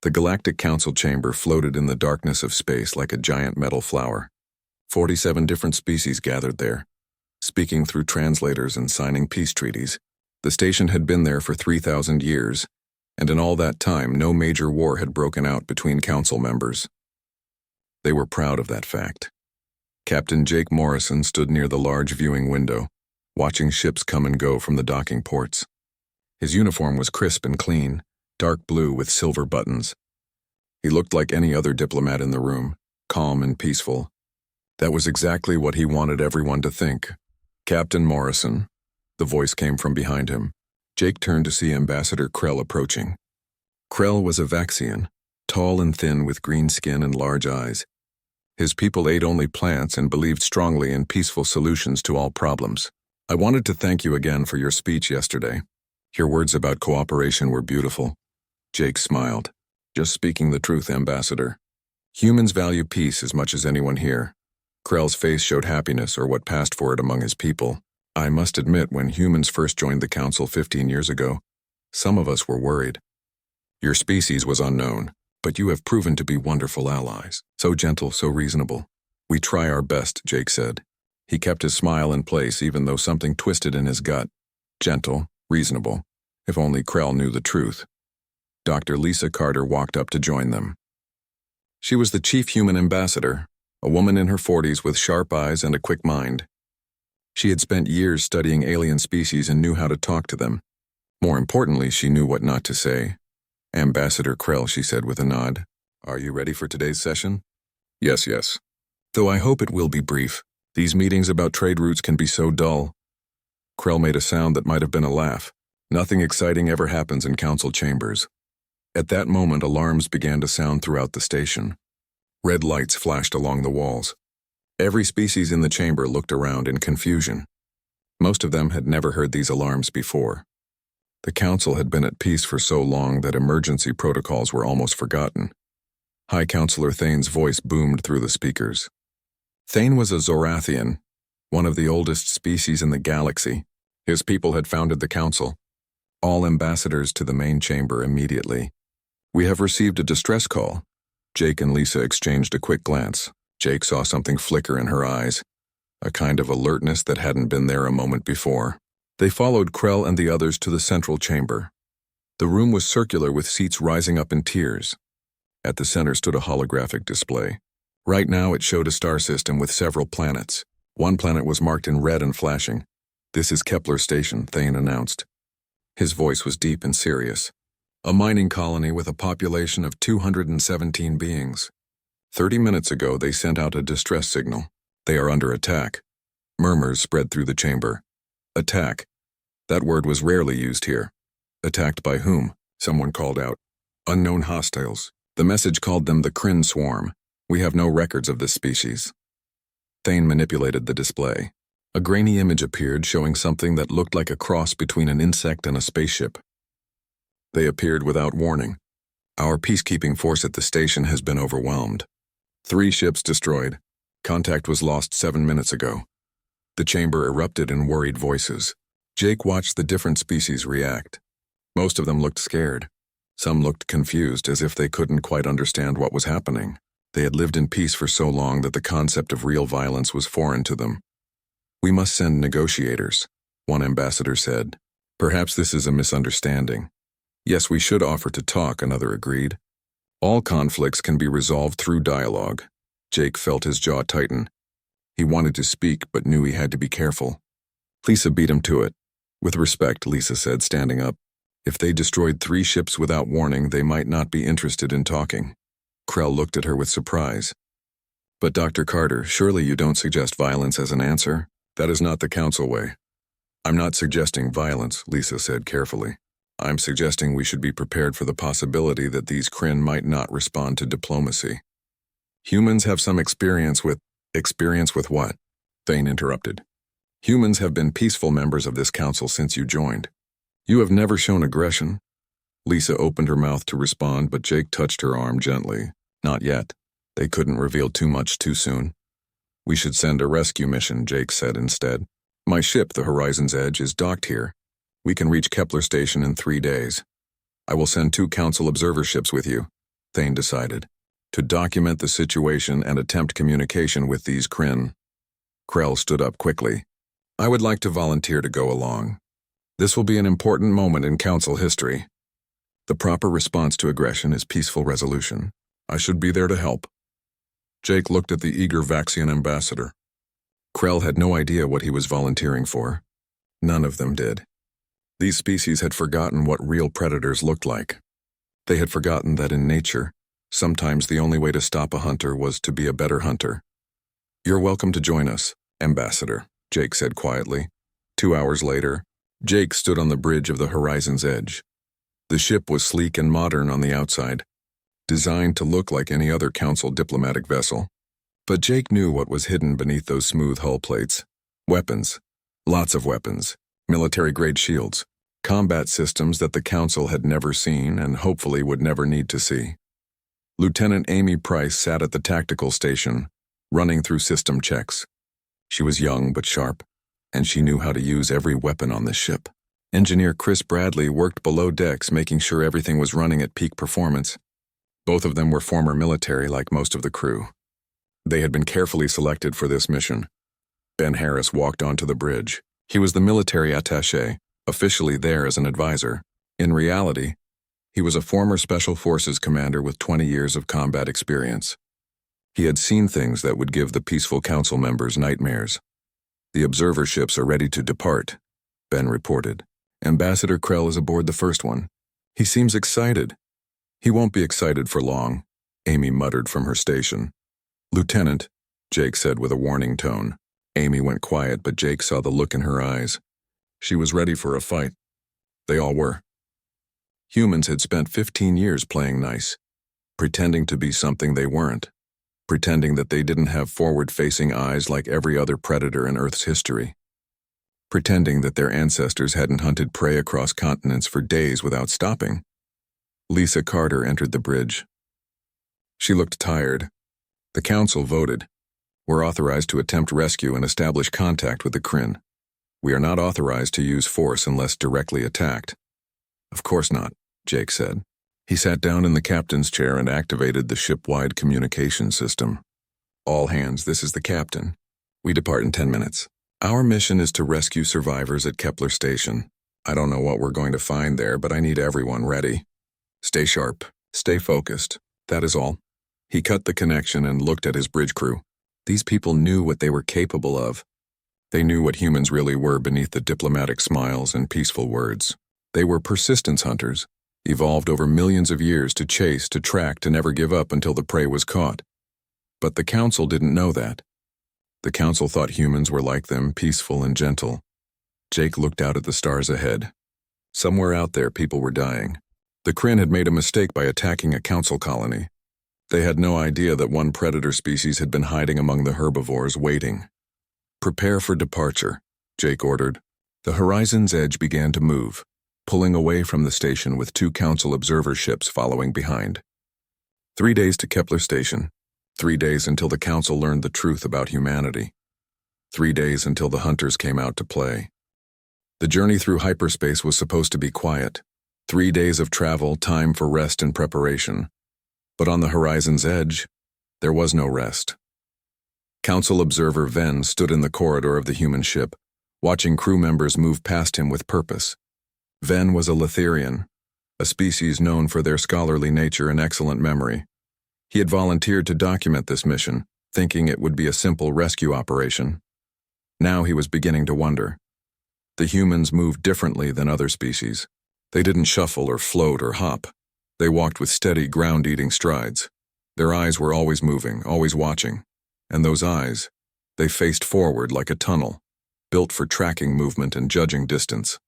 The Galactic Council chamber floated in the darkness of space like a giant metal flower. 47 different species gathered there, speaking through translators and signing peace treaties. The station had been there for 3,000 years, and in all that time no major war had broken out between council members. They were proud of that fact. Captain Jake Morrison stood near the large viewing window, watching ships come and go from the docking ports. His uniform was crisp and clean, dark blue with silver buttons. He looked like any other diplomat in the room, calm and peaceful. That was exactly what he wanted everyone to think. Captain Morrison. The voice came from behind him. Jake turned to see Ambassador Krell approaching. Krell was a Vaxian, tall and thin with green skin and large eyes. His people ate only plants and believed strongly in peaceful solutions to all problems. I wanted to thank you again for your speech yesterday. Your words about cooperation were beautiful. Jake smiled. Just speaking the truth, Ambassador. Humans value peace as much as anyone here. Krell's face showed happiness or what passed for it among his people. I must admit, when humans first joined the Council 15 years ago, some of us were worried. Your species was unknown, but you have proven to be wonderful allies. So gentle, so reasonable. We try our best, Jake said. He kept his smile in place even though something twisted in his gut. Gentle, reasonable. If only Krell knew the truth. Dr. Lisa Carter walked up to join them. She was the chief human ambassador, a woman in her 40s with sharp eyes and a quick mind. She had spent years studying alien species and knew how to talk to them. More importantly, she knew what not to say. Ambassador Krell, she said with a nod. Are you ready for today's session? Yes. Though I hope it will be brief. These meetings about trade routes can be so dull. Krell made a sound that might have been a laugh. Nothing exciting ever happens in council chambers. At that moment, alarms began to sound throughout the station. Red lights flashed along the walls. Every species in the chamber looked around in confusion. Most of them had never heard these alarms before. The council had been at peace for so long that emergency protocols were almost forgotten. High Counselor Thane's voice boomed through the speakers. Thane was a Zorathian, one of the oldest species in the galaxy. His people had founded the council. All ambassadors to the main chamber immediately. We have received a distress call. Jake and Lisa exchanged a quick glance. Jake saw something flicker in her eyes, a kind of alertness that hadn't been there a moment before. They followed Krell and the others to the central chamber. The room was circular with seats rising up in tiers. At the center stood a holographic display. Right now it showed a star system with several planets. One planet was marked in red and flashing. This is Kepler Station, Thane announced. His voice was deep and serious. A mining colony with a population of 217 beings. 30 minutes ago, they sent out a distress signal. They are under attack. Murmurs spread through the chamber. Attack. That word was rarely used here. Attacked by whom? Someone called out. Unknown hostiles. The message called them the Kryn Swarm. We have no records of this species. Thane manipulated the display. A grainy image appeared showing something that looked like a cross between an insect and a spaceship. They appeared without warning. Our peacekeeping force at the station has been overwhelmed. 3 ships destroyed. Contact was lost 7 minutes ago. The chamber erupted in worried voices. Jake watched the different species react. Most of them looked scared. Some looked confused, as if they couldn't quite understand what was happening. They had lived in peace for so long that the concept of real violence was foreign to them. We must send negotiators, one ambassador said. Perhaps this is a misunderstanding. Yes, we should offer to talk, another agreed. All conflicts can be resolved through dialogue. Jake felt his jaw tighten. He wanted to speak, but knew he had to be careful. Lisa beat him to it. With respect, Lisa said, standing up. If they destroyed 3 ships without warning, they might not be interested in talking. Krell looked at her with surprise. But Dr. Carter, surely you don't suggest violence as an answer? That is not the council way. I'm not suggesting violence, Lisa said carefully. I'm suggesting we should be prepared for the possibility that these Kryn might not respond to diplomacy. Humans have some experience with... Experience with what? Thane interrupted. Humans have been peaceful members of this council since you joined. You have never shown aggression. Lisa opened her mouth to respond, but Jake touched her arm gently. Not yet. They couldn't reveal too much too soon. We should send a rescue mission, Jake said instead. My ship, the Horizon's Edge, is docked here. We can reach Kepler Station in 3 days. I will send 2 council observer ships with you. Thane decided, to document the situation and attempt communication with these Kryn. Krell stood up quickly. I would like to volunteer to go along. This will be an important moment in Council history. The proper response to aggression is peaceful resolution. I should be there to help. Jake looked at the eager Vaxian ambassador. Krell had no idea what he was volunteering for. None of them did. These species had forgotten what real predators looked like. They had forgotten that in nature, sometimes the only way to stop a hunter was to be a better hunter. You're welcome to join us, Ambassador, Jake said quietly. 2 hours later, Jake stood on the bridge of the horizon's edge. The ship was sleek and modern on the outside, designed to look like any other Council diplomatic vessel. But Jake knew what was hidden beneath those smooth hull plates. Weapons. Lots of weapons. Military-grade shields. Combat systems that the Council had never seen and hopefully would never need to see. Lieutenant Amy Price sat at the tactical station, running through system checks. She was young but sharp, and she knew how to use every weapon on the ship. Engineer Chris Bradley worked below decks, making sure everything was running at peak performance. Both of them were former military like most of the crew. They had been carefully selected for this mission. Ben Harris walked onto the bridge. He was the military attaché, officially there as an advisor. In reality, he was a former Special Forces commander with 20 years of combat experience. He had seen things that would give the peaceful Council members nightmares. The observer ships are ready to depart, Ben reported. Ambassador Krell is aboard the first one. He seems excited. He won't be excited for long, Amy muttered from her station. Lieutenant, Jake said with a warning tone. Amy went quiet, but Jake saw the look in her eyes. She was ready for a fight. They all were. Humans had spent 15 years playing nice, pretending to be something they weren't, pretending that they didn't have forward-facing eyes like every other predator in Earth's history, pretending that their ancestors hadn't hunted prey across continents for days without stopping. Lisa Carter entered the bridge. She looked tired. The Council voted. We're authorized to attempt rescue and establish contact with the Kryn. We are not authorized to use force unless directly attacked. Of course not, Jake said. He sat down in the captain's chair and activated the ship-wide communication system. All hands, this is the captain. We depart in 10 minutes. Our mission is to rescue survivors at Kepler Station. I don't know what we're going to find there, but I need everyone ready. Stay sharp. Stay focused. That is all. He cut the connection and looked at his bridge crew. These people knew what they were capable of. They knew what humans really were beneath the diplomatic smiles and peaceful words. They were persistence hunters, evolved over millions of years to chase, to track, to never give up until the prey was caught. But the Council didn't know that. The Council thought humans were like them, peaceful and gentle. Jake looked out at the stars ahead. Somewhere out there, people were dying. The Kryn had made a mistake by attacking a Council colony. They had no idea that one predator species had been hiding among the herbivores, waiting. Prepare for departure, Jake ordered. The horizon's edge began to move, pulling away from the station with 2 Council observer ships following behind. 3 days to Kepler Station. 3 days until the Council learned the truth about humanity. 3 days until the hunters came out to play. The journey through hyperspace was supposed to be quiet. 3 days of travel, time for rest and preparation. But on the horizon's edge, there was no rest. Council observer Venn stood in the corridor of the human ship, watching crew members move past him with purpose. Venn was a Letherian, a species known for their scholarly nature and excellent memory. He had volunteered to document this mission, thinking it would be a simple rescue operation. Now he was beginning to wonder. The humans moved differently than other species. They didn't shuffle or float or hop. They walked with steady, ground-eating strides. Their eyes were always moving, always watching. And those eyes, they faced forward like a tunnel, built for tracking movement and judging distance.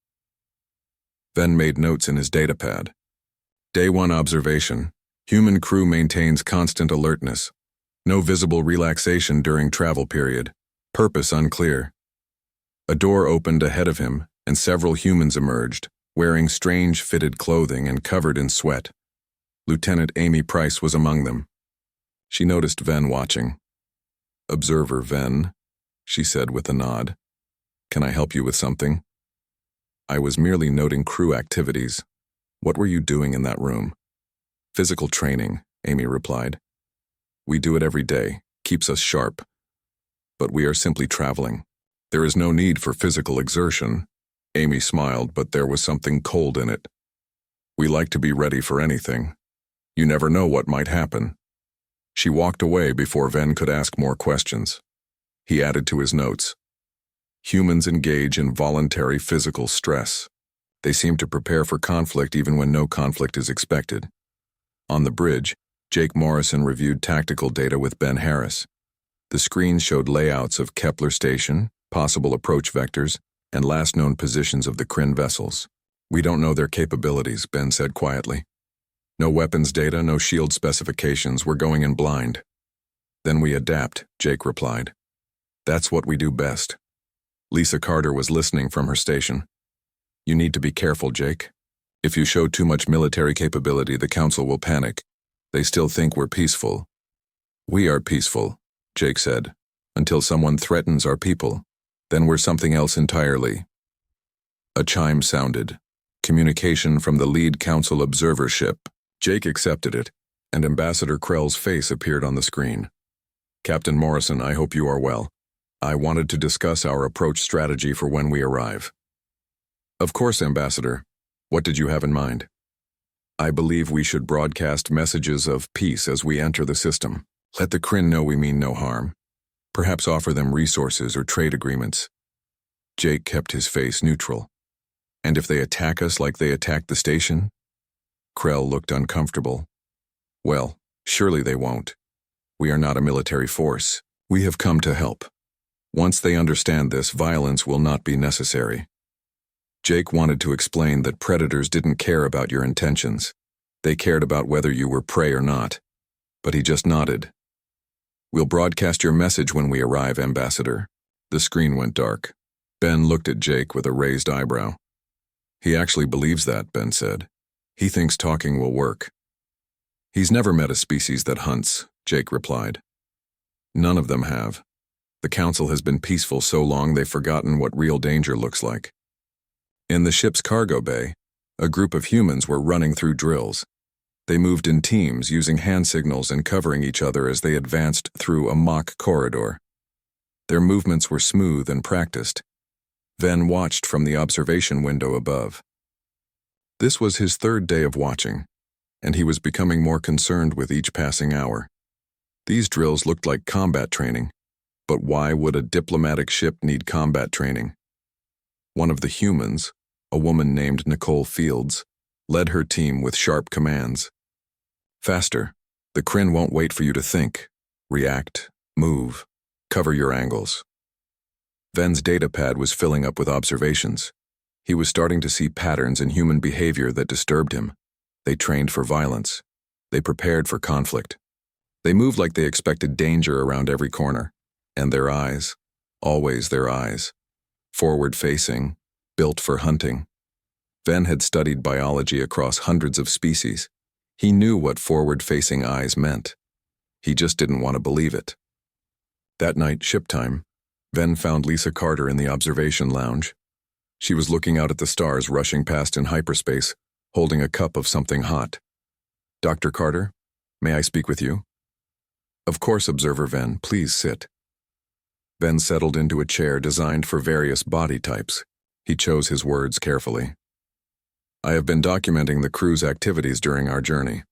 Venn made notes in his datapad. Day 1 observation. Human crew maintains constant alertness. No visible relaxation during travel period. Purpose unclear. A door opened ahead of him, and several humans emerged, wearing strange fitted clothing and covered in sweat. Lieutenant Amy Price was among them. She noticed Venn watching. Observer Venn, she said with a nod. Can I help you with something? I was merely noting crew activities. What were you doing in that room? Physical training, Amy replied. We do it every day, keeps us sharp. But we are simply traveling. There is no need for physical exertion. Amy smiled, but there was something cold in it. We like to be ready for anything. You never know what might happen. She walked away before Ven could ask more questions. He added to his notes. Humans engage in voluntary physical stress. They seem to prepare for conflict even when no conflict is expected. On the bridge, Jake Morrison reviewed tactical data with Ben Harris. The screen showed layouts of Kepler Station, possible approach vectors, and last known positions of the Kryn vessels. We don't know their capabilities, Ben said quietly. No weapons data, no shield specifications, we're going in blind. Then we adapt, Jake replied. That's what we do best. Lisa Carter was listening from her station. You need to be careful, Jake. If you show too much military capability, the Council will panic. They still think we're peaceful. We are peaceful, Jake said, until someone threatens our people. Then we're something else entirely. A chime sounded. Communication from the lead Council observer ship. Jake accepted it, and Ambassador Krell's face appeared on the screen. Captain Morrison, I hope you are well. I wanted to discuss our approach strategy for when we arrive. Of course, Ambassador. What did you have in mind? I believe we should broadcast messages of peace as we enter the system. Let the Kryn know we mean no harm. Perhaps offer them resources or trade agreements. Jake kept his face neutral. And if they attack us like they attacked the station? Krell looked uncomfortable. Well, surely they won't. We are not a military force. We have come to help. Once they understand this, violence will not be necessary. Jake wanted to explain that predators didn't care about your intentions. They cared about whether you were prey or not. But he just nodded. We'll broadcast your message when we arrive, Ambassador. The screen went dark. Ben looked at Jake with a raised eyebrow. He actually believes that, Ben said. He thinks talking will work. He's never met a species that hunts, Jake replied. None of them have. The Council has been peaceful so long they've forgotten what real danger looks like. In the ship's cargo bay, a group of humans were running through drills. They moved in teams, using hand signals and covering each other as they advanced through a mock corridor. Their movements were smooth and practiced. Ven watched from the observation window above. This was his third day of watching, and he was becoming more concerned with each passing hour. These drills looked like combat training, but why would a diplomatic ship need combat training? One of the humans, a woman named Nicole Fields, led her team with sharp commands. Faster. The Kryn won't wait for you to think. React. Move. Cover your angles. Ven's datapad was filling up with observations. He was starting to see patterns in human behavior that disturbed him. They trained for violence. They prepared for conflict. They moved like they expected danger around every corner. And their eyes, always their eyes, forward-facing, built for hunting. Ven had studied biology across hundreds of species. He knew what forward-facing eyes meant. He just didn't want to believe it. That night, ship time, Ven found Lisa Carter in the observation lounge. She was looking out at the stars rushing past in hyperspace, holding a cup of something hot. Dr. Carter, may I speak with you? Of course, Observer Ven, please sit. Ven settled into a chair designed for various body types. He chose his words carefully. I have been documenting the crew's activities during our journey.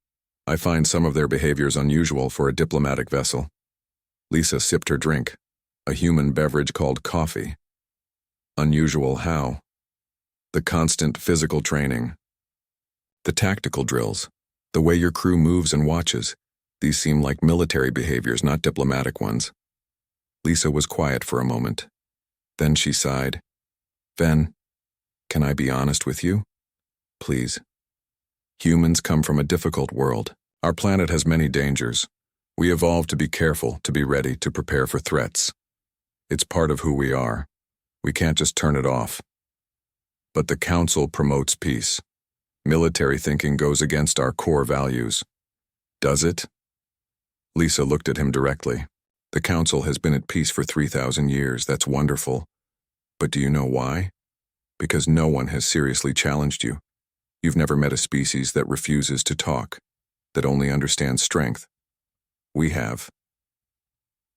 I find some of their behaviors unusual for a diplomatic vessel. Lisa sipped her drink, a human beverage called coffee. Unusual how? The constant physical training. The tactical drills. The way your crew moves and watches. These seem like military behaviors, not diplomatic ones. Lisa was quiet for a moment. Then she sighed. Ven, can I be honest with you? Please. Humans come from a difficult world. Our planet has many dangers. We evolved to be careful, to be ready, to prepare for threats. It's part of who we are. We can't just turn it off. But the Council promotes peace. Military thinking goes against our core values. Does it? Lisa looked at him directly. The Council has been at peace for 3,000 years. That's wonderful. But do you know why? Because no one has seriously challenged you. You've never met a species that refuses to talk. that only understand strength. We have.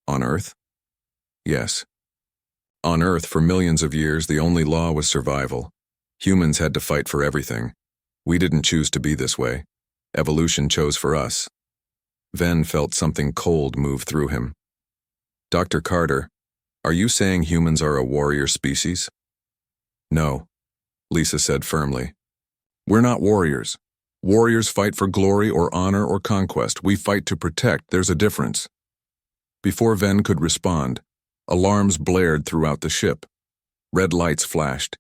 On Earth? Yes. On Earth, for millions of years, the only law was survival. Humans had to fight for everything. We didn't choose to be this way. Evolution chose for us. Ven felt something cold move through him. Dr. Carter, are you saying humans are a warrior species? No, Lisa said firmly. We're not warriors. Warriors fight for glory or honor or conquest. We fight to protect. There's a difference. Before Ven could respond, alarms blared throughout the ship. Red lights flashed.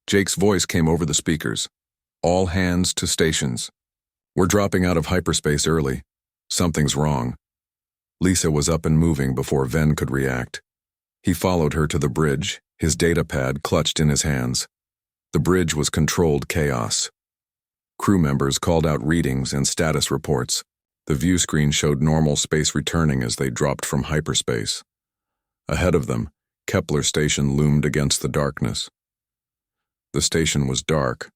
Jake's voice came over the speakers. All hands to stations. We're dropping out of hyperspace early. Something's wrong. Lisa was up and moving before Ven could react. He followed her to the bridge, his data pad clutched in his hands. The bridge was controlled chaos. Crew members called out readings and status reports. The view screen showed normal space returning as they dropped from hyperspace. Ahead of them, Kepler Station loomed against the darkness. The station was dark.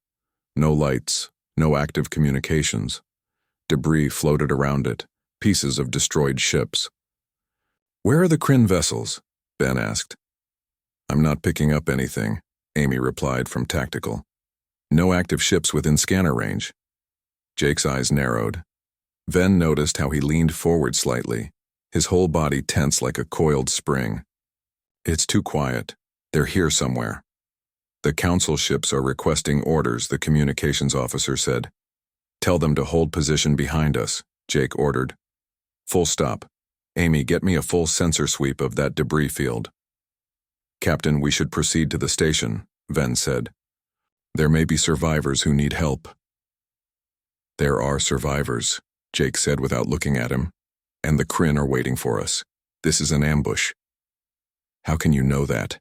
No lights, no active communications. Debris floated around it, pieces of destroyed ships. Where are the Kryn vessels? Ben asked. I'm not picking up anything, Amy replied from tactical. No active ships within scanner range. Jake's eyes narrowed. Ven noticed how he leaned forward slightly, his whole body tense like a coiled spring. It's too quiet. They're here somewhere. The council ships are requesting orders, the communications officer said. Tell them to hold position behind us, Jake ordered. Full stop. Amy, get me a full sensor sweep of that debris field. Captain, we should proceed to the station, Ven said. There may be survivors who need help. There are survivors, Jake said without looking at him. And the Kryn are waiting for us. This is an ambush. How can you know that?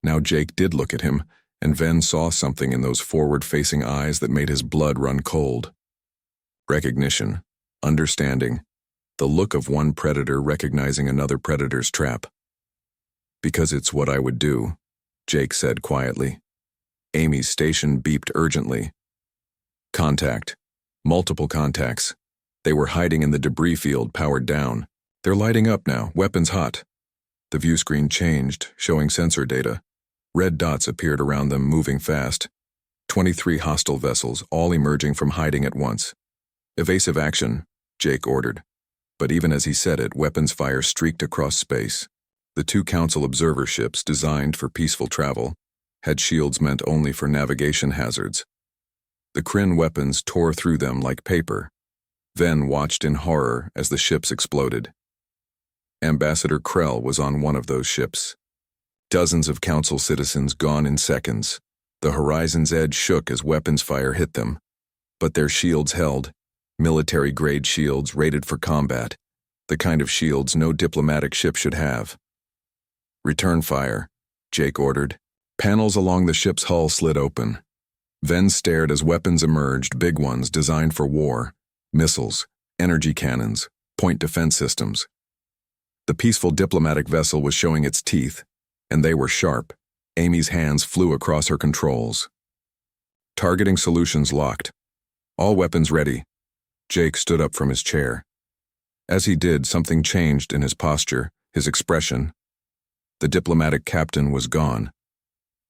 Now Jake did look at him, and Ven saw something in those forward-facing eyes that made his blood run cold. Recognition, understanding, the look of one predator recognizing another predator's trap. Because it's what I would do, Jake said quietly. Amy's station beeped urgently. Contact. Multiple contacts. They were hiding in the debris field, powered down. They're lighting up now, weapons hot. The view screen changed, showing sensor data. Red dots appeared around them, moving fast. 23 hostile vessels, all emerging from hiding at once. Evasive action, Jake ordered. But even as he said it, weapons fire streaked across space. The two Council observer ships, designed for peaceful travel, had shields meant only for navigation hazards. The Kryn weapons tore through them like paper. Ven watched in horror as the ships exploded. Ambassador Krell was on one of those ships. Dozens of Council citizens gone in seconds. The horizon's edge shook as weapons fire hit them. But their shields held. Military-grade shields rated for combat. The kind of shields no diplomatic ship should have. Return fire, Jake ordered. Panels along the ship's hull slid open. Ven stared as weapons emerged, big ones designed for war. Missiles, energy cannons, point defense systems. The peaceful diplomatic vessel was showing its teeth, and they were sharp. Amy's hands flew across her controls. Targeting solutions locked. All weapons ready. Jake stood up from his chair. As he did, something changed in his posture, his expression. The diplomatic captain was gone.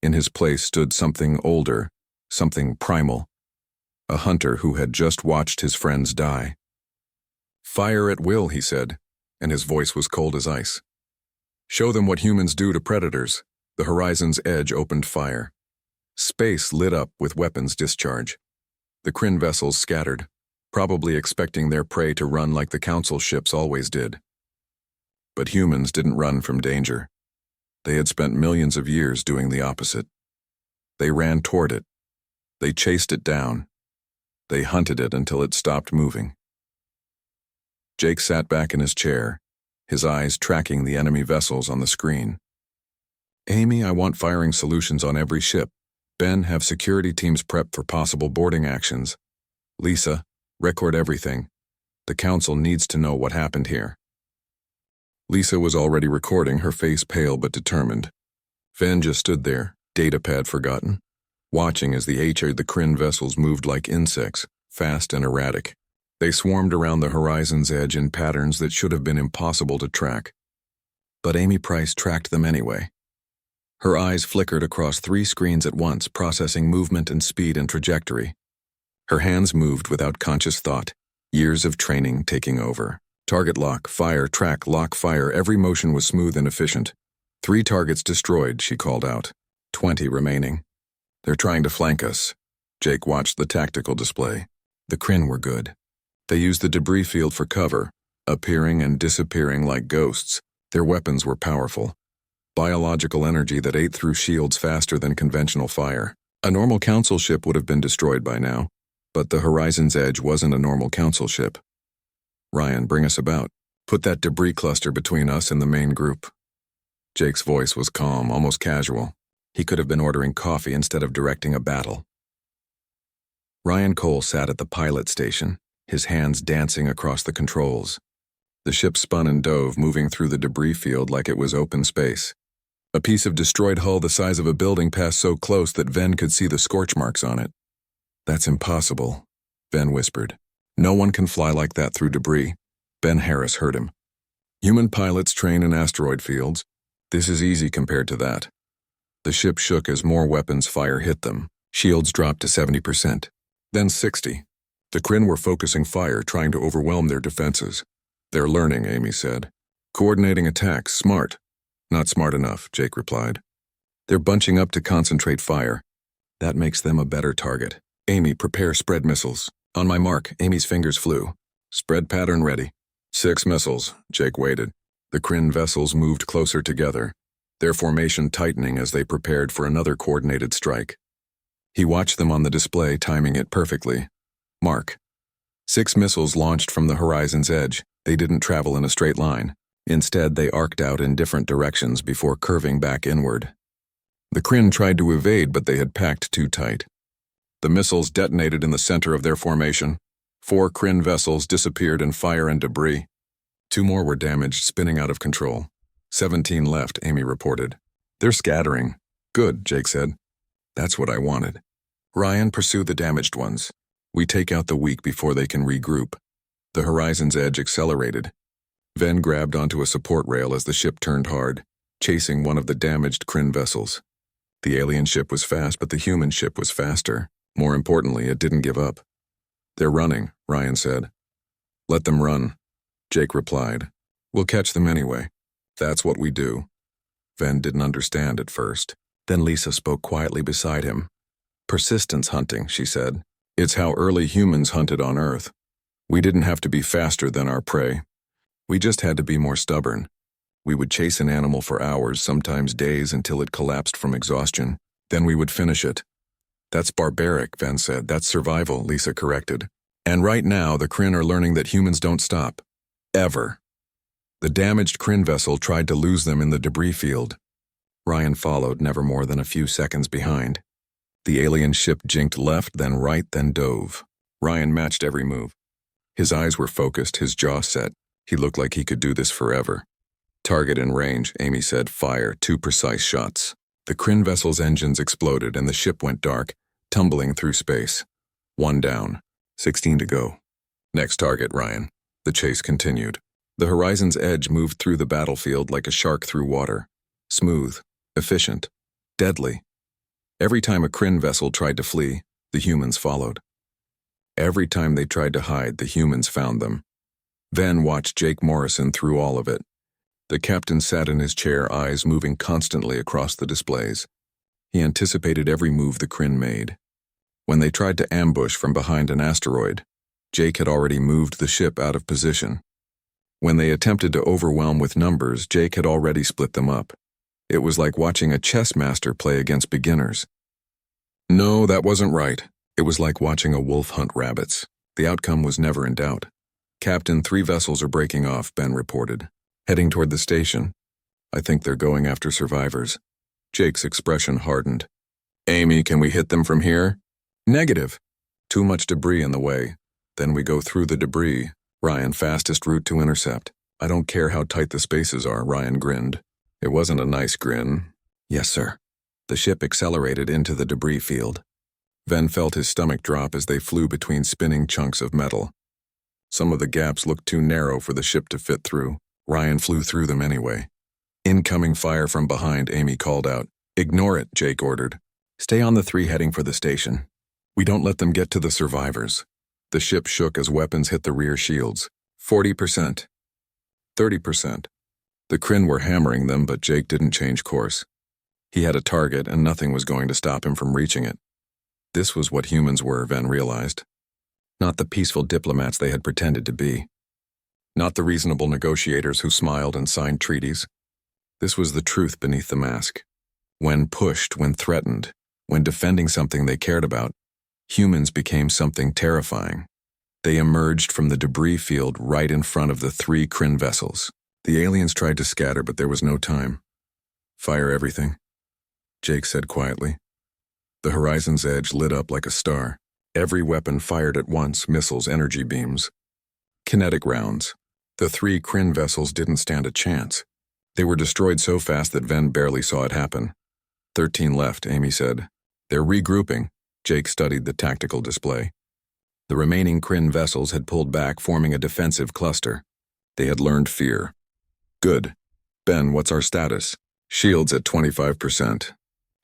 In his place stood something older, something primal. A hunter who had just watched his friends die. Fire at will, he said, and his voice was cold as ice. Show them what humans do to predators. The horizon's edge opened fire. Space lit up with weapons discharge. The Kryn vessels scattered, probably expecting their prey to run like the Council ships always did. But humans didn't run from danger. They had spent millions of years doing the opposite. They ran toward it. They chased it down. They hunted it until it stopped moving. Jake sat back in his chair, his eyes tracking the enemy vessels on the screen. Amy, I want firing solutions on every ship. Ben, have security teams prep for possible boarding actions. Lisa, record everything. The Council needs to know what happened here. Lisa was already recording, her face pale but determined. Ven just stood there, datapad forgotten, watching as the Kryn vessels moved like insects, fast and erratic. They swarmed around the horizon's edge in patterns that should have been impossible to track. But Amy Price tracked them anyway. Her eyes flickered across 3 screens at once, processing movement and speed and trajectory. Her hands moved without conscious thought, years of training taking over. Target lock, fire, track, lock, fire. Every motion was smooth and efficient. 3 targets destroyed, she called out. 20 remaining. They're trying to flank us. Jake watched the tactical display. The Kryn were good. They used the debris field for cover, appearing and disappearing like ghosts. Their weapons were powerful. Biological energy that ate through shields faster than conventional fire. A normal council ship would have been destroyed by now, but the horizon's edge wasn't a normal council ship. Ryan, bring us about. Put that debris cluster between us and the main group. Jake's voice was calm, almost casual. He could have been ordering coffee instead of directing a battle. Ryan Cole sat at the pilot station, his hands dancing across the controls. The ship spun and dove, moving through the debris field like it was open space. A piece of destroyed hull the size of a building passed so close that Ven could see the scorch marks on it. That's impossible, Ven whispered. No one can fly like that through debris. Ben Harris heard him. Human pilots train in asteroid fields. This is easy compared to that. The ship shook as more weapons fire hit them. Shields dropped to 70%, then 60%. The Kryn were focusing fire, trying to overwhelm their defenses. They're learning, Amy said. Coordinating attacks, smart. Not smart enough, Jake replied. They're bunching up to concentrate fire. That makes them a better target. Amy, prepare spread missiles. On my mark, Amy's fingers flew. Spread pattern ready. 6 missiles, Jake waited. The Kryn vessels moved closer together, their formation tightening as they prepared for another coordinated strike. He watched them on the display, timing it perfectly. Mark. 6 missiles launched from the horizon's edge. They didn't travel in a straight line. Instead, they arced out in different directions before curving back inward. The Kryn tried to evade, but they had packed too tight. The missiles detonated in the center of their formation. 4 Kryn vessels disappeared in fire and debris. 2 more were damaged, spinning out of control. 17 left, Amy reported. They're scattering. Good, Jake said. That's what I wanted. Ryan, pursue the damaged ones. We take out the weak before they can regroup. The horizon's edge accelerated. Ven grabbed onto a support rail as the ship turned hard, chasing one of the damaged Kryn vessels. The alien ship was fast, but the human ship was faster. More importantly, it didn't give up. They're running, Ryan said. Let them run, Jake replied. We'll catch them anyway. That's what we do. Ven didn't understand at first. Then Lisa spoke quietly beside him. Persistence hunting, she said. It's how early humans hunted on Earth. We didn't have to be faster than our prey. We just had to be more stubborn. We would chase an animal for hours, sometimes days, until it collapsed from exhaustion. Then we would finish it. That's barbaric, Ven said. That's survival, Lisa corrected. And right now, the Kryn are learning that humans don't stop. Ever. The damaged Kryn vessel tried to lose them in the debris field. Ryan followed, never more than a few seconds behind. The alien ship jinked left, then right, then dove. Ryan matched every move. His eyes were focused, his jaw set. He looked like he could do this forever. Target in range, Amy said. Fire, 2 precise shots. The Kryn vessel's engines exploded and the ship went dark, tumbling through space. 1 down. 16 to go. Next target, Ryan. The chase continued. The horizon's edge moved through the battlefield like a shark through water. Smooth, efficient, deadly. Every time a Kryn vessel tried to flee, the humans followed. Every time they tried to hide, the humans found them. Ven watched Jake Morrison through all of it. The captain sat in his chair, eyes moving constantly across the displays. He anticipated every move the Kryn made. When they tried to ambush from behind an asteroid, Jake had already moved the ship out of position. When they attempted to overwhelm with numbers, Jake had already split them up. It was like watching a chess master play against beginners. No, that wasn't right. It was like watching a wolf hunt rabbits. The outcome was never in doubt. Captain, 3 vessels are breaking off, Ben reported. Heading toward the station. I think they're going after survivors. Jake's expression hardened. Amy, can we hit them from here? Negative. Too much debris in the way. Then we go through the debris. Ryan, fastest route to intercept. I don't care how tight the spaces are, Ryan grinned. It wasn't a nice grin. Yes, sir. The ship accelerated into the debris field. Ven felt his stomach drop as they flew between spinning chunks of metal. Some of the gaps looked too narrow for the ship to fit through. Ryan flew through them anyway. Incoming fire from behind, Amy called out. Ignore it, Jake ordered. Stay on the 3 heading for the station. We don't let them get to the survivors. The ship shook as weapons hit the rear shields. 40%. 30%. The Kryn were hammering them, but Jake didn't change course. He had a target, and nothing was going to stop him from reaching it. This was what humans were, Ven realized. Not the peaceful diplomats they had pretended to be. Not the reasonable negotiators who smiled and signed treaties. This was the truth beneath the mask. When pushed, when threatened, when defending something they cared about, humans became something terrifying. They emerged from the debris field right in front of the 3 Kryn vessels. The aliens tried to scatter, but there was no time. Fire everything, Jake said quietly. The horizon's edge lit up like a star. Every weapon fired at once, missiles, energy beams. Kinetic rounds. The 3 Kryn vessels didn't stand a chance. They were destroyed so fast that Ven barely saw it happen. 13 left, Amy said. They're regrouping. Jake studied the tactical display. The remaining Kryn vessels had pulled back, forming a defensive cluster. They had learned fear. Good. Ben, what's our status? Shields at 25%.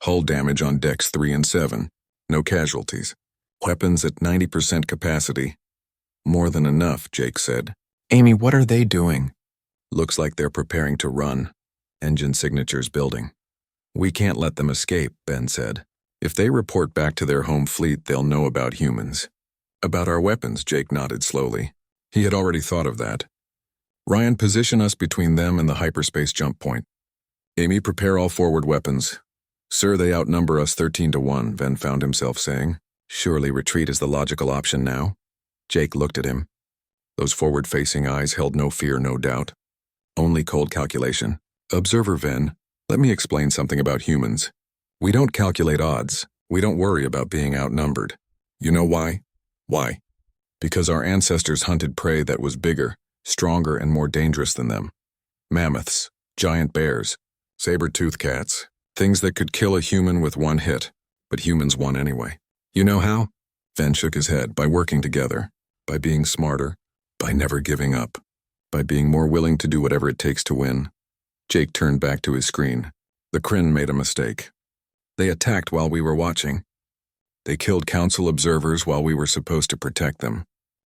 Hull damage on decks 3 and 7. No casualties. Weapons at 90% capacity. More than enough, Jake said. Amy, what are they doing? Looks like they're preparing to run. Engine signatures building. We can't let them escape, Ben said. If they report back to their home fleet, they'll know about humans. About our weapons, Jake nodded slowly. He had already thought of that. Ryan, position us between them and the hyperspace jump point. Amy, prepare all forward weapons. Sir, they outnumber us 13-1, Ven found himself saying. Surely retreat is the logical option now. Jake looked at him. Those forward-facing eyes held no fear, no doubt. Only cold calculation. Observer Ven, let me explain something about humans. We don't calculate odds. We don't worry about being outnumbered. You know why? Why? Because our ancestors hunted prey that was bigger, stronger, and more dangerous than them. Mammoths, giant bears, saber-toothed cats, things that could kill a human with one hit, but humans won anyway. You know how? Ven shook his head. By working together, by being smarter, by never giving up, by being more willing to do whatever it takes to win. Jake turned back to his screen. The Kryn made a mistake. They attacked while we were watching. They killed council observers while we were supposed to protect them.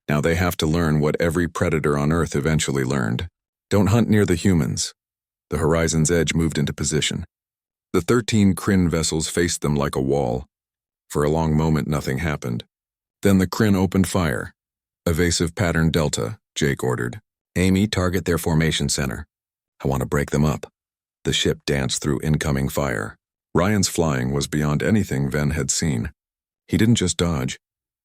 Now they have to learn what every predator on Earth eventually learned. Don't hunt near the humans. The horizon's edge moved into position. The 13 Kryn vessels faced them like a wall. For a long moment, nothing happened. Then the Kryn opened fire. Evasive pattern Delta, Jake ordered. Amy, target their formation center. I want to break them up. The ship danced through incoming fire. Ryan's flying was beyond anything Ven had seen. He didn't just dodge.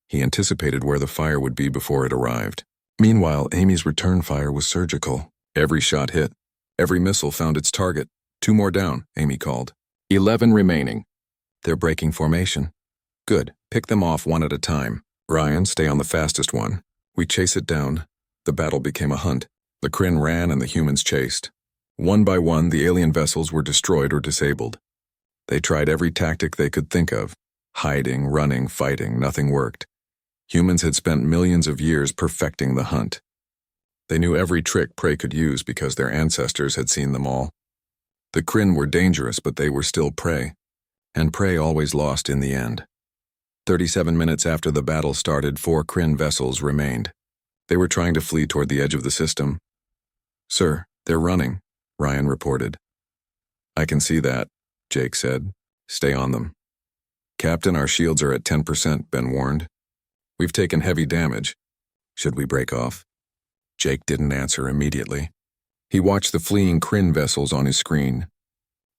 He anticipated where the fire would be before it arrived. Meanwhile, Amy's return fire was surgical. Every shot hit. Every missile found its target. 2 more down, Amy called. 11 remaining. They're breaking formation. Good. Pick them off one at a time. Ryan, stay on the fastest one. We chase it down. The battle became a hunt. The Kryn ran and the humans chased. One by one, the alien vessels were destroyed or disabled. They tried every tactic they could think of. Hiding, running, fighting, nothing worked. Humans had spent millions of years perfecting the hunt. They knew every trick prey could use because their ancestors had seen them all. The Kryn were dangerous, but they were still prey. And prey always lost in the end. 37 minutes after the battle started, 4 Kryn vessels remained. They were trying to flee toward the edge of the system. Sir, they're running, Ryan reported. I can see that, Jake said. Stay on them. Captain, our shields are at 10%, Ben warned. We've taken heavy damage. Should we break off? Jake didn't answer immediately. He watched the fleeing Kryn vessels on his screen.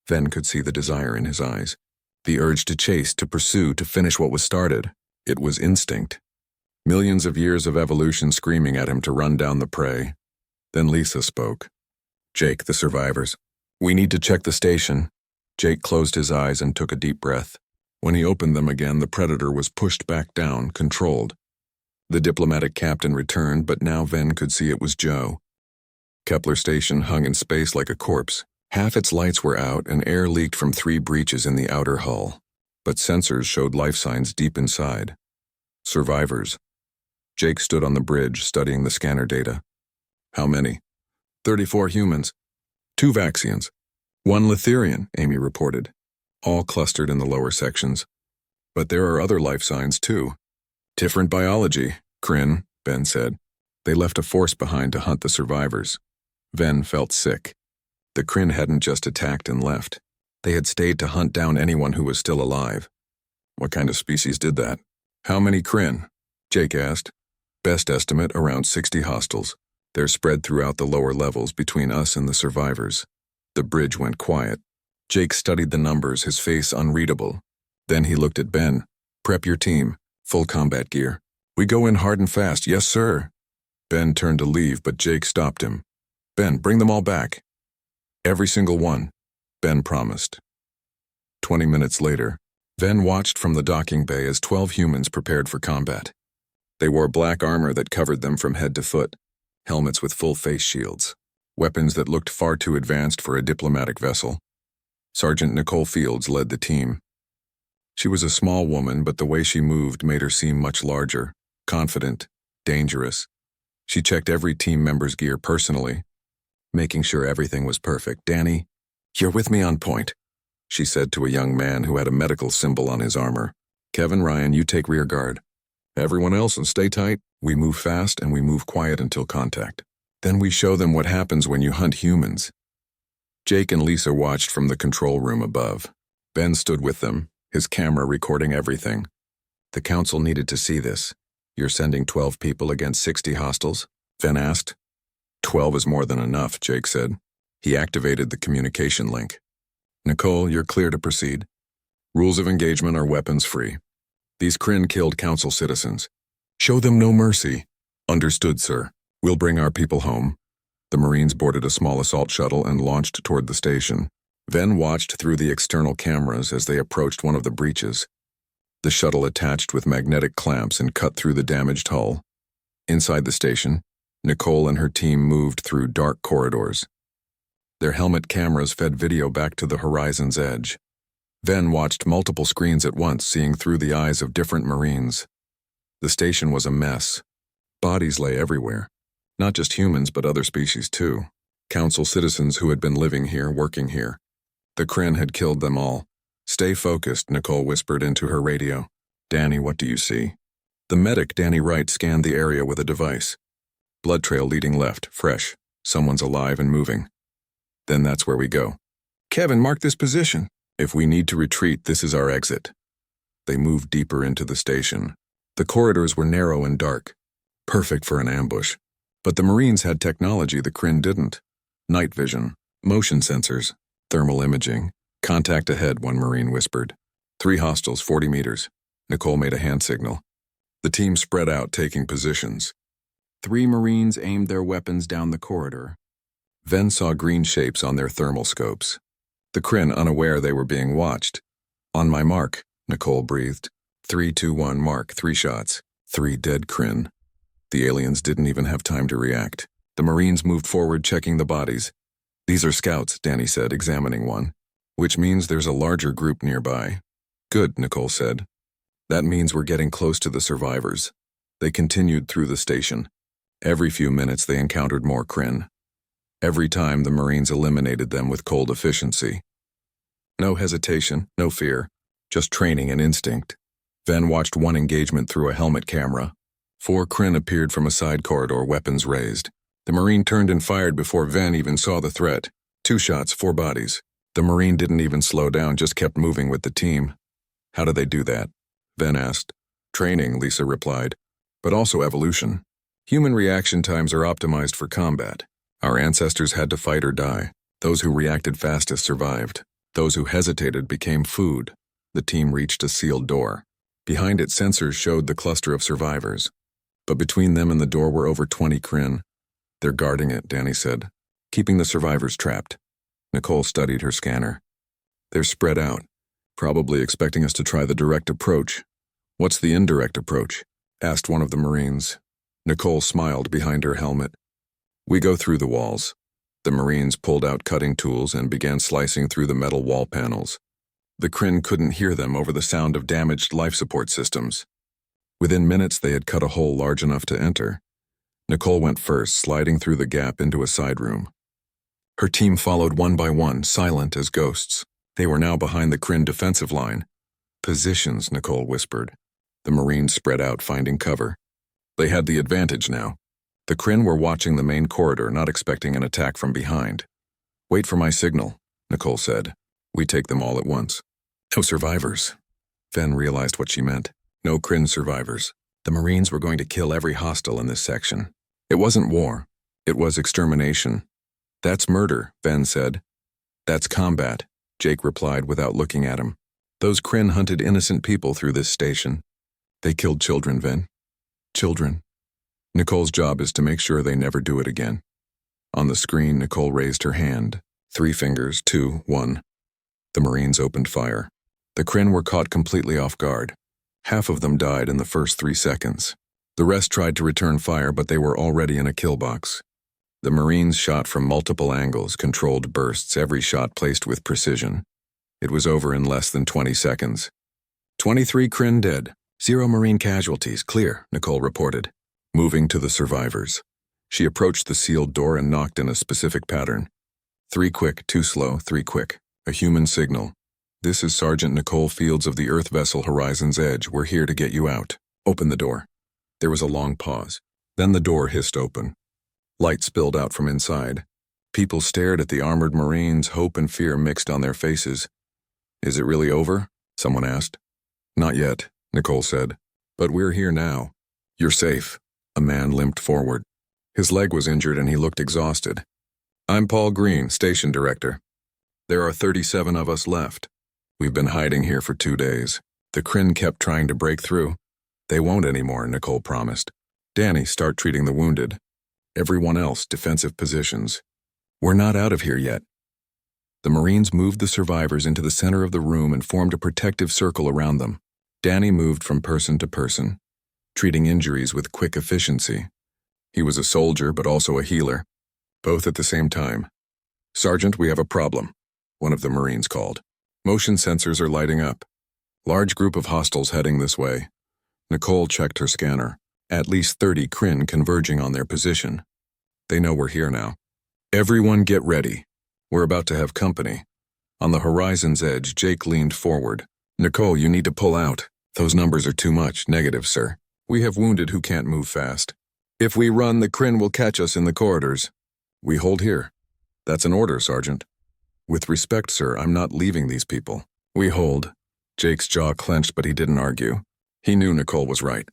Ven could see the desire in his eyes. The urge to chase, to pursue, to finish what was started. It was instinct. Millions of years of evolution screaming at him to run down the prey. Then Lisa spoke. Jake, the survivors. We need to check the station. Jake closed his eyes and took a deep breath. When he opened them again, the predator was pushed back down, controlled. The diplomatic captain returned, but now Ven could see it was Joe. Kepler Station hung in space like a corpse. Half its lights were out and air leaked from 3 breaches in the outer hull. But sensors showed life signs deep inside. Survivors. Jake stood on the bridge, studying the scanner data. How many? 34 humans. 2 Vaxians. 1 Litherian, Amy reported. All clustered in the lower sections. But there are other life signs, too. Different biology, Kryn, Ben said. They left a force behind to hunt the survivors. Ven felt sick. The Kryn hadn't just attacked and left. They had stayed to hunt down anyone who was still alive. What kind of species did that? How many Kryn? Jake asked. Best estimate, around 60 hostiles. They're spread throughout the lower levels between us and the survivors. The bridge went quiet. Jake studied the numbers, his face unreadable. Then he looked at Ben. Prep your team. Full combat gear. We go in hard and fast, yes sir. Ben turned to leave, but Jake stopped him. Ben, bring them all back. Every single one, Ben promised. 20 minutes later, Ven watched from the docking bay as 12 humans prepared for combat. They wore black armor that covered them from head to foot, helmets with full face shields, weapons that looked far too advanced for a diplomatic vessel. Sergeant Nicole Fields led the team. She was a small woman, but the way she moved made her seem much larger, confident, dangerous. She checked every team member's gear personally, making sure everything was perfect. Danny, you're with me on point, she said to a young man who had a medical symbol on his armor. Kevin, Ryan, you take rear guard. Everyone else, and stay tight. We move fast and we move quiet until contact. Then we show them what happens when you hunt humans. Jake and Lisa watched from the control room above. Ben stood with them, his camera recording everything. The council needed to see this. You're sending 12 people against 60 hostiles? Ben asked. 12 is more than enough, Jake said. He activated the communication link. Nicole, you're clear to proceed. Rules of engagement are weapons free. These Kryn killed council citizens. Show them no mercy. Understood, sir. We'll bring our people home. The Marines boarded a small assault shuttle and launched toward the station. Ven watched through the external cameras as they approached one of the breaches. The shuttle attached with magnetic clamps and cut through the damaged hull. Inside the station, Nicole and her team moved through dark corridors. Their helmet cameras fed video back to the horizon's edge. Ven watched multiple screens at once, seeing through the eyes of different Marines. The station was a mess. Bodies lay everywhere. Not just humans, but other species too. Council citizens who had been living here, working here. The Kryn had killed them all. Stay focused, Nicole whispered into her radio. Danny, what do you see? The medic, Danny Wright, scanned the area with a device. Blood trail leading left, fresh. Someone's alive and moving. Then that's where we go. Kevin, mark this position. If we need to retreat, this is our exit. They moved deeper into the station. The corridors were narrow and dark. Perfect for an ambush. But the Marines had technology the Kryn didn't. Night vision, motion sensors, thermal imaging. Contact ahead, one Marine whispered. 3 hostiles, 40 meters. Nicole made a hand signal. The team spread out, taking positions. 3 Marines aimed their weapons down the corridor. Ven saw green shapes on their thermal scopes. The Kryn unaware they were being watched. On my mark, Nicole breathed. 3, 2, 1, mark, 3 shots. 3 dead Kryn. The aliens didn't even have time to react. The Marines moved forward, checking the bodies. These are scouts, Danny said, examining one. Which means there's a larger group nearby. Good, Nicole said. That means we're getting close to the survivors. They continued through the station. Every few minutes they encountered more Kryn. Every time the Marines eliminated them with cold efficiency. No hesitation, no fear, just training and instinct. Ven watched one engagement through a helmet camera. 4 Kryn appeared from a side corridor, weapons raised. The Marine turned and fired before Ven even saw the threat. 2 shots, 4 bodies. The Marine didn't even slow down, just kept moving with the team. How do they do that? Ven asked. Training, Lisa replied, but also evolution. Human reaction times are optimized for combat. Our ancestors had to fight or die. Those who reacted fastest survived. Those who hesitated became food. The team reached a sealed door. Behind it, sensors showed the cluster of survivors. But between them and the door were over 20 Kryn. They're guarding it, Danny said, keeping the survivors trapped. Nicole studied her scanner. They're spread out, probably expecting us to try the direct approach. What's the indirect approach? Asked one of the Marines. Nicole smiled behind her helmet. We go through the walls. The Marines pulled out cutting tools and began slicing through the metal wall panels. The Kryn couldn't hear them over the sound of damaged life support systems. Within minutes, they had cut a hole large enough to enter. Nicole went first, sliding through the gap into a side room. Her team followed one by one, silent as ghosts. They were now behind the Kryn defensive line. Positions, Nicole whispered. The Marines spread out, finding cover. They had the advantage now. The Kryn were watching the main corridor, not expecting an attack from behind. Wait for my signal, Nicole said. We take them all at once. No survivors. Ven realized what she meant. No Kryn survivors. The Marines were going to kill every hostile in this section. It wasn't war. It was extermination. That's murder, Ven said. That's combat, Jake replied without looking at him. Those Kryn hunted innocent people through this station. They killed children, Ven. Children. Nicole's job is to make sure they never do it again. On the screen, Nicole raised her hand. 3 fingers, 2, 1. The Marines opened fire. The Kryn were caught completely off guard. Half of them died in the first 3 seconds. The rest tried to return fire, but they were already in a kill box. The Marines shot from multiple angles, controlled bursts, every shot placed with precision. It was over in less than 20 seconds. 23 Kryn dead. 0 Marine casualties, clear, Nicole reported. Moving to the survivors. She approached the sealed door and knocked in a specific pattern. 3 quick, 2 slow, 3 quick. A human signal. This is Sergeant Nicole Fields of the Earth vessel Horizon's Edge. We're here to get you out. Open the door. There was a long pause. Then the door hissed open. Light spilled out from inside. People stared at the armored Marines, hope and fear mixed on their faces. Is it really over? Someone asked. Not yet, Nicole said. But we're here now. You're safe. A man limped forward. His leg was injured and he looked exhausted. I'm Paul Green, station director. There are 37 of us left. We've been hiding here for 2 days. The Kryn kept trying to break through. They won't anymore, Nicole promised. Danny, start treating the wounded. Everyone else, defensive positions. We're not out of here yet. The Marines moved the survivors into the center of the room and formed a protective circle around them. Danny moved from person to person, treating injuries with quick efficiency. He was a soldier, but also a healer, both at the same time. Sergeant, we have a problem, one of the Marines called. Motion sensors are lighting up. Large group of hostiles heading this way. Nicole checked her scanner. At least 30 Kryn converging on their position. They know we're here now. Everyone get ready. We're about to have company. On the Horizon's Edge, Jake leaned forward. Nicole, you need to pull out. Those numbers are too much. Negative, sir. We have wounded who can't move fast. If we run, the Kryn will catch us in the corridors. We hold here. That's an order, Sergeant. With respect, sir, I'm not leaving these people. We hold. Jake's jaw clenched, but he didn't argue. He knew Nicole was right.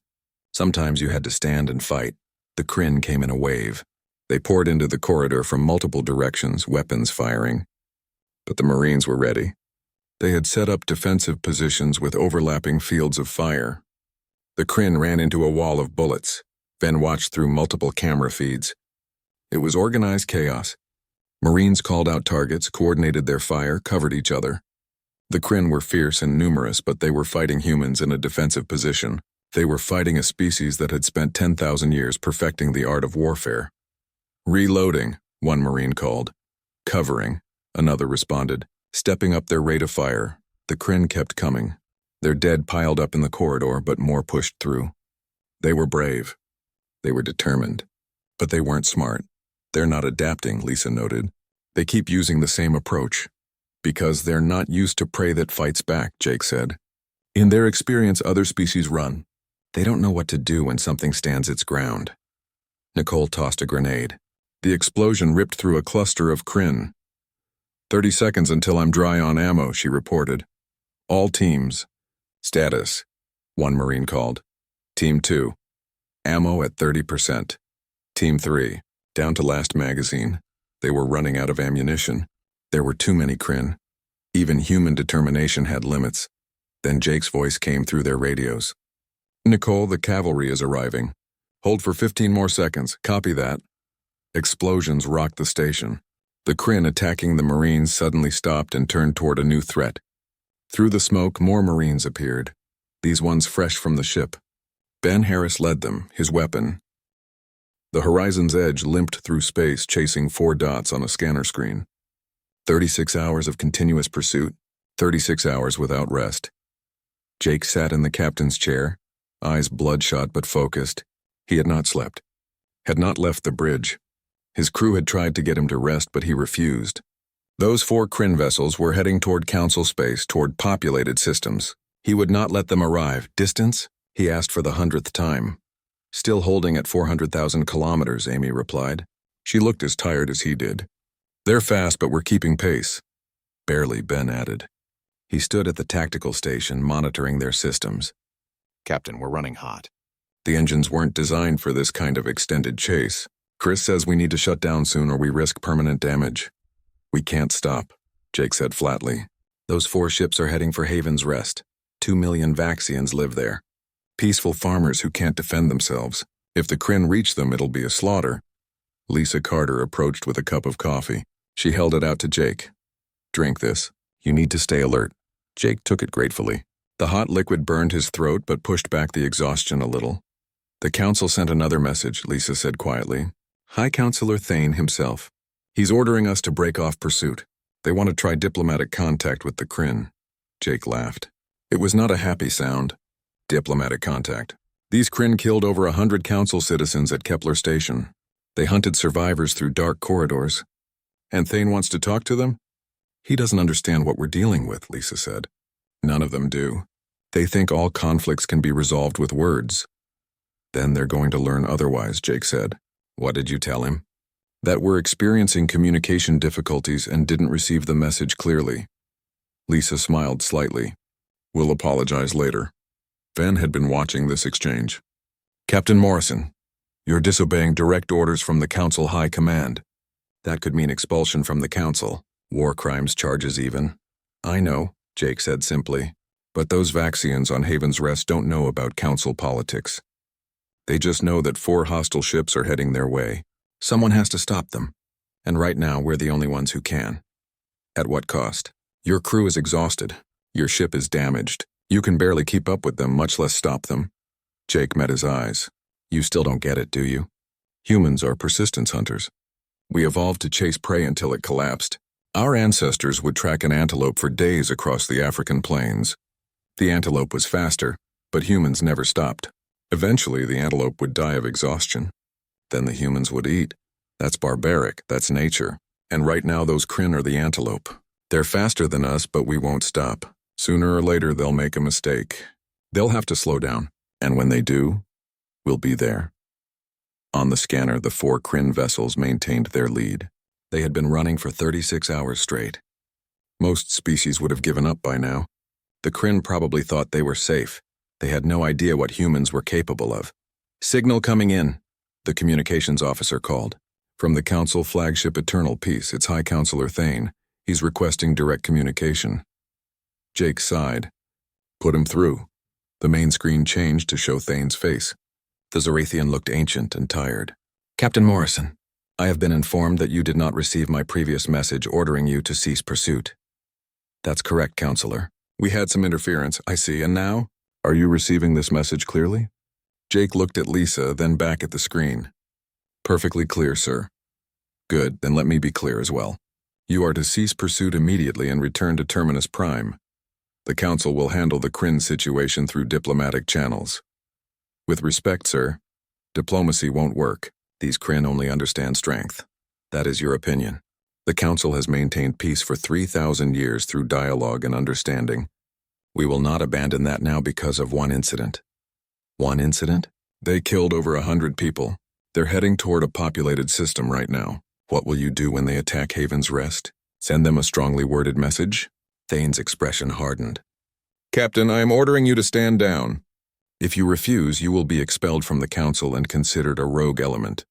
Sometimes you had to stand and fight. The Kryn came in a wave. They poured into the corridor from multiple directions, weapons firing. But the Marines were ready. They had set up defensive positions with overlapping fields of fire. The Kryn ran into a wall of bullets. Ven watched through multiple camera feeds. It was organized chaos. Marines called out targets, coordinated their fire, covered each other. The Kryn were fierce and numerous, but they were fighting humans in a defensive position. They were fighting a species that had spent 10,000 years perfecting the art of warfare. Reloading, one Marine called. Covering, another responded. Stepping up their rate of fire, the Kryn kept coming. Their dead piled up in the corridor, but more pushed through. They were brave. They were determined. But they weren't smart. They're not adapting, Lisa noted. They keep using the same approach. Because they're not used to prey that fights back, Jake said. In their experience, other species run. They don't know what to do when something stands its ground. Nicole tossed a grenade. The explosion ripped through a cluster of Kryn. 30 seconds until I'm dry on ammo, she reported. All teams. Status. One Marine called. Team 2. Ammo at 30%. Team 3. Down to last magazine. They were running out of ammunition. There were too many Kryn. Even human determination had limits. Then Jake's voice came through their radios. Nicole, the cavalry is arriving. Hold for 15 more seconds. Copy that. Explosions rocked the station. The Kryn attacking the Marines suddenly stopped and turned toward a new threat. Through the smoke, more Marines appeared. These ones fresh from the ship. Ben Harris led them, his weapon. The Horizon's Edge limped through space, chasing 4 dots on a scanner screen. 36 hours of continuous pursuit, 36 hours without rest. Jake sat in the captain's chair. eyes bloodshot but focused. He had not slept, had not left the bridge. His crew had tried to get him to rest, but he refused. Those 4 Kryn vessels were heading toward Council space, toward populated systems. He would not let them arrive. Distance? He asked for the 100th time. Still holding at 400,000 kilometers, Amy replied. She looked as tired as he did. They're fast, but we're keeping pace. Barely, Ben added. He stood at the tactical station, monitoring their systems. Captain, we're running hot. The engines weren't designed for this kind of extended chase. Chris says we need to shut down soon or we risk permanent damage. We can't stop, Jake said flatly. Those 4 ships are heading for Haven's Rest. 2 million Vaxians live there. Peaceful farmers who can't defend themselves. If the Kryn reach them, it'll be a slaughter. Lisa Carter approached with a cup of coffee. She held it out to Jake. Drink this. You need to stay alert. Jake took it gratefully. The hot liquid burned his throat but pushed back the exhaustion a little. The council sent another message, Lisa said quietly. High Counselor Thane himself. He's ordering us to break off pursuit. They want to try diplomatic contact with the Kryn. Jake laughed. It was not a happy sound. Diplomatic contact. These Kryn killed over 100 council citizens at Kepler Station. They hunted survivors through dark corridors. And Thane wants to talk to them? He doesn't understand what we're dealing with, Lisa said. None of them do. They think all conflicts can be resolved with words. Then they're going to learn otherwise, Jake said. What did you tell him? That we're experiencing communication difficulties and didn't receive the message clearly. Lisa smiled slightly. We'll apologize later. Van had been watching this exchange. Captain Morrison, you're disobeying direct orders from the Council High Command. That could mean expulsion from the Council, war crimes charges even. I know, Jake said simply, but those Vaxians on Haven's Rest don't know about Council politics. They just know that 4 hostile ships are heading their way. Someone has to stop them, and right now we're the only ones who can. At what cost? Your crew is exhausted. Your ship is damaged. You can barely keep up with them, much less stop them. Jake met his eyes. You still don't get it, do you? Humans are persistence hunters. We evolved to chase prey until it collapsed. Our ancestors would track an antelope for days across the African plains. The antelope was faster, but humans never stopped. Eventually, the antelope would die of exhaustion. Then the humans would eat. That's barbaric, that's nature. And right now those Kryn are the antelope. They're faster than us, but we won't stop. Sooner or later they'll make a mistake. They'll have to slow down. And when they do, we'll be there. On the scanner, the 4 Kryn vessels maintained their lead. They had been running for 36 hours straight. Most species would have given up by now. The Kryn probably thought they were safe. They had no idea what humans were capable of. Signal coming in, the communications officer called. From the Council flagship Eternal Peace, it's High Counselor Thane. He's requesting direct communication. Jake sighed. Put him through. The main screen changed to show Thane's face. The Zorathian looked ancient and tired. Captain Morrison, I have been informed that you did not receive my previous message ordering you to cease pursuit. That's correct, Counselor. We had some interference, I see, and now? Are you receiving this message clearly? Jake looked at Lisa, then back at the screen. Perfectly clear, sir. Good, then let me be clear as well. You are to cease pursuit immediately and return to Terminus Prime. The Council will handle the Kryn situation through diplomatic channels. With respect, sir, diplomacy won't work. These Kryn only understand strength. That is your opinion. The Council has maintained peace for 3,000 years through dialogue and understanding. We will not abandon that now because of one incident. One incident? They killed over 100 people. They're heading toward a populated system right now. What will you do when they attack Haven's Rest? Send them a strongly worded message? Thane's expression hardened. Captain, I am ordering you to stand down. If you refuse, you will be expelled from the Council and considered a rogue element.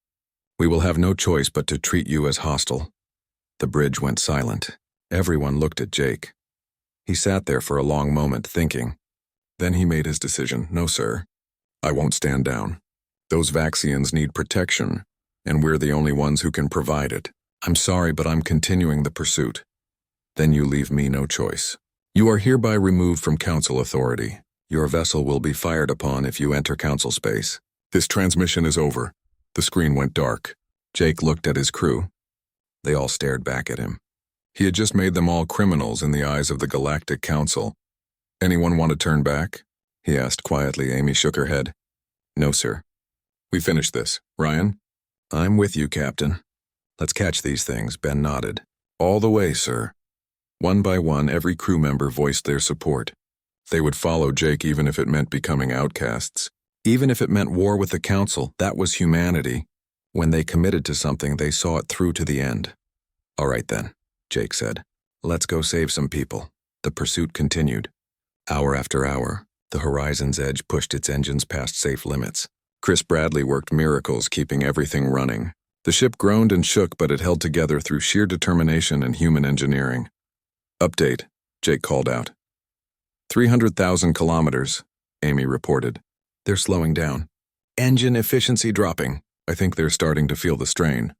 We will have no choice but to treat you as hostile. The bridge went silent. Everyone looked at Jake. He sat there for a long moment, thinking. Then he made his decision. No, sir. I won't stand down. Those Vaxians need protection, and we're the only ones who can provide it. I'm sorry, but I'm continuing the pursuit. Then you leave me no choice. You are hereby removed from Council authority. Your vessel will be fired upon if you enter Council space. This transmission is over. The screen went dark. Jake looked at his crew. They all stared back at him. He had just made them all criminals in the eyes of the Galactic Council. Anyone want to turn back? he asked quietly. Amy shook her head. No, sir. We finished this. Ryan? I'm with you, Captain. Let's catch these things, Ben nodded. All the way, sir. One by one, every crew member voiced their support. They would follow Jake even if it meant becoming outcasts. Even if it meant war with the Council, that was humanity. When they committed to something, they saw it through to the end. All right then, Jake said. Let's go save some people. The pursuit continued. Hour after hour, the horizon's edge pushed its engines past safe limits. Chris Bradley worked miracles, keeping everything running. The ship groaned and shook, but it held together through sheer determination and human engineering. Update, Jake called out. 300,000 kilometers, Amy reported. They're slowing down. Engine efficiency dropping. I think they're starting to feel the strain.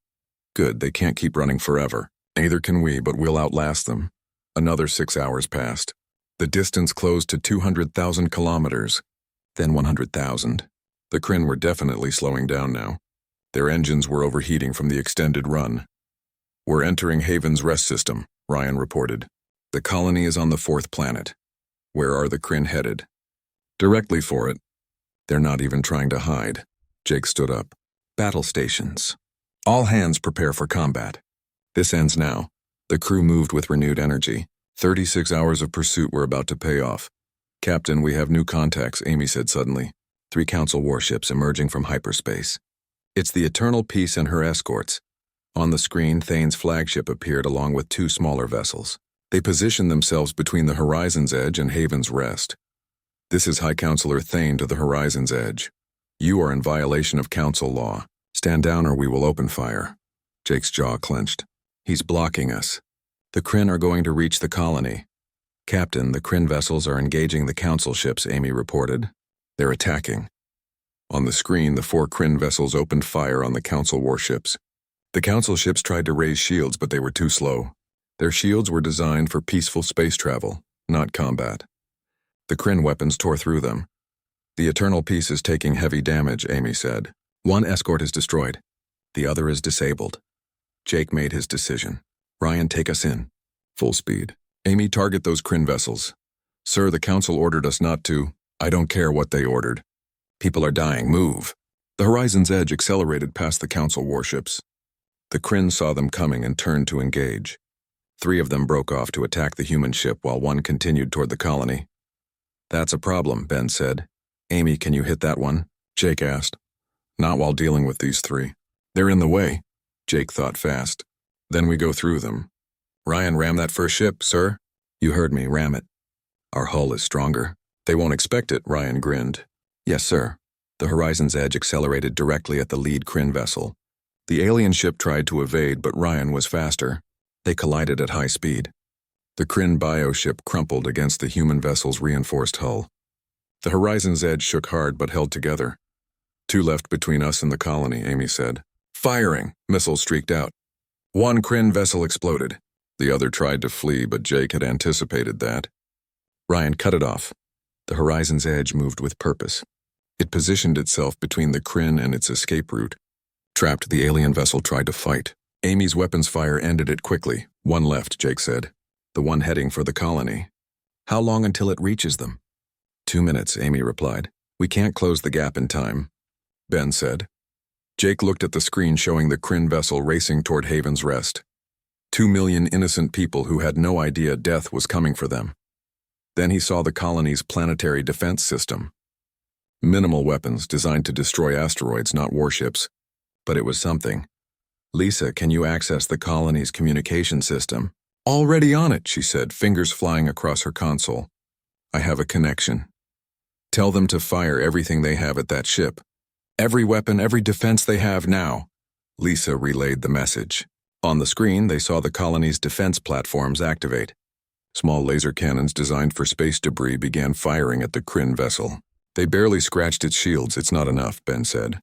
Good, they can't keep running forever. Neither can we, but we'll outlast them. Another 6 hours passed. The distance closed to 200,000 kilometers, then 100,000. The Kryn were definitely slowing down now. Their engines were overheating from the extended run. We're entering Haven's rest system, Ryan reported. The colony is on the 4th planet. Where are the Kryn headed? Directly for it. They're not even trying to hide. Jake stood up. Battle stations. All hands prepare for combat. This ends now. The crew moved with renewed energy. 36 hours of pursuit were about to pay off. Captain, we have new contacts, Amy said suddenly. 3 Council warships emerging from hyperspace. It's the Eternal Peace and her escorts. On the screen, Thane's flagship appeared along with 2 smaller vessels. They positioned themselves between the horizon's edge and Haven's rest. This is High Counselor Thane to the horizon's edge. You are in violation of Council law. Stand down or we will open fire. Jake's jaw clenched. He's blocking us. The Kryn are going to reach the colony. Captain, the Kryn vessels are engaging the Council ships, Amy reported. They're attacking. On the screen, the 4 Kryn vessels opened fire on the Council warships. The Council ships tried to raise shields, but they were too slow. Their shields were designed for peaceful space travel, not combat. The Kryn weapons tore through them. The Eternal Peace is taking heavy damage, Amy said. 1 escort is destroyed. The other is disabled. Jake made his decision. Ryan, take us in. Full speed. Amy, target those Kryn vessels. Sir, the Council ordered us not to. I don't care what they ordered. People are dying. Move. The horizon's edge accelerated past the Council warships. The Kryn saw them coming and turned to engage. 3 of them broke off to attack the human ship while 1 continued toward the colony. That's a problem, Ben said. Amy, can you hit that one? Jake asked. Not while dealing with these 3. They're in the way. Jake thought fast. Then we go through them. Ryan, ram that first ship, sir. You heard me, ram it. Our hull is stronger. They won't expect it, Ryan grinned. Yes, sir. The horizon's edge accelerated directly at the lead Kryn vessel. The alien ship tried to evade, but Ryan was faster. They collided at high speed. The Kryn bioship crumpled against the human vessel's reinforced hull. The horizon's edge shook hard but held together. 2 left between us and the colony, Amy said. Firing! Missiles streaked out. 1 Kryn vessel exploded. The other tried to flee, but Jake had anticipated that. Ryan, cut it off. The horizon's edge moved with purpose. It positioned itself between the Kryn and its escape route. Trapped, the alien vessel tried to fight. Amy's weapons fire ended it quickly. 1 left, Jake said. The one heading for the colony. How long until it reaches them? 2 minutes, Amy replied. We can't close the gap in time, Ben said. Jake looked at the screen showing the Kryn vessel racing toward Haven's Rest. 2 million innocent people who had no idea death was coming for them. Then he saw the colony's planetary defense system. Minimal weapons designed to destroy asteroids, not warships. But it was something. Lisa, can you access the colony's communication system? Already on it, she said, fingers flying across her console. I have a connection. Tell them to fire everything they have at that ship. Every weapon, every defense they have now. Lisa relayed the message. On the screen, they saw the colony's defense platforms activate. Small laser cannons designed for space debris began firing at the Kryn vessel. They barely scratched its shields. It's not enough, Ben said.